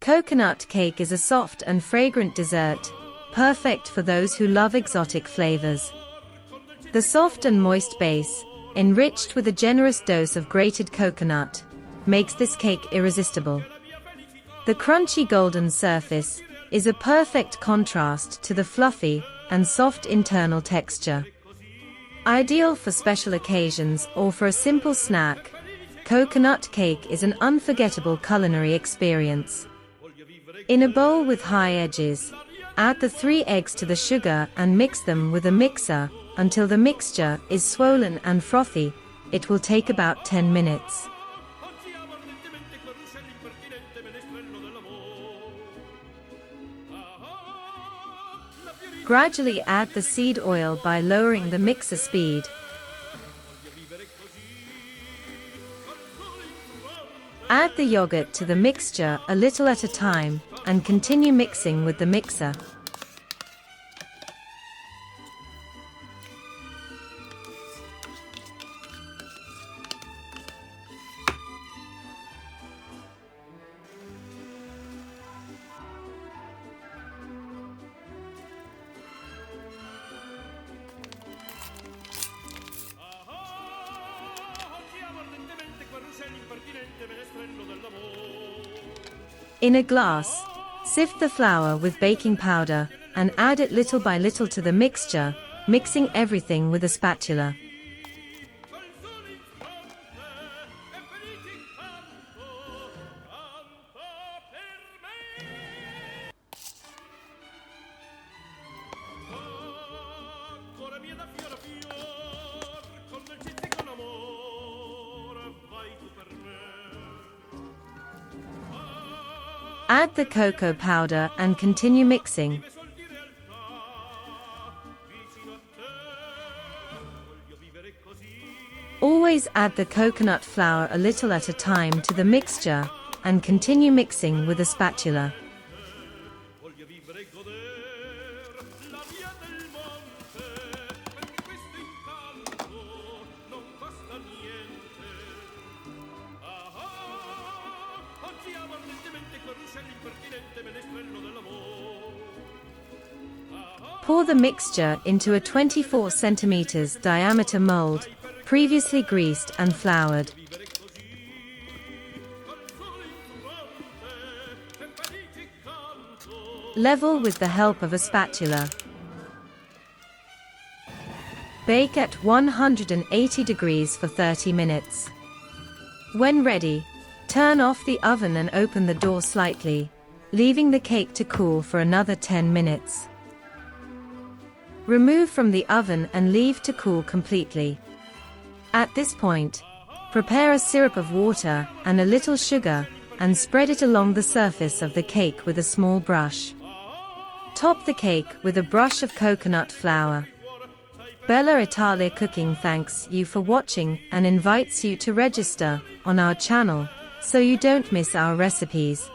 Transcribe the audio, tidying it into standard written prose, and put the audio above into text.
Coconut cake is a soft and fragrant dessert, perfect for those who love exotic flavors. The soft and moist base, enriched with a generous dose of grated coconut, makes this cake irresistible. The crunchy golden surface is a perfect contrast to the fluffy and soft internal texture. Ideal for special occasions or for a simple snack, coconut cake is an unforgettable culinary experience. In a bowl with high edges, add the 3 eggs to the sugar and mix them with a mixer until the mixture is swollen and frothy. It will take about 10 minutes. Gradually add the seed oil by lowering the mixer speed. Add the yogurt to the mixture a little at a time, and continue mixing with the mixer. In a glass, sift the flour with baking powder and add it little by little to the mixture, mixing everything with a spatula. Add the cocoa powder and continue mixing. Always add the coconut flour a little at a time to the mixture, and continue mixing with a spatula. Pour the mixture into a 24 cm diameter mold, previously greased and floured. Level with the help of a spatula. Bake at 180 degrees for 30 minutes. When ready, turn off the oven and open the door slightly, leaving the cake to cool for another 10 minutes. Remove from the oven and leave to cool completely. At this point, prepare a syrup of water and a little sugar, and spread it along the surface of the cake with a small brush. Top the cake with a brush of coconut flour. Bella Italia Cooking thanks you for watching and invites you to register on our channel so you don't miss our recipes.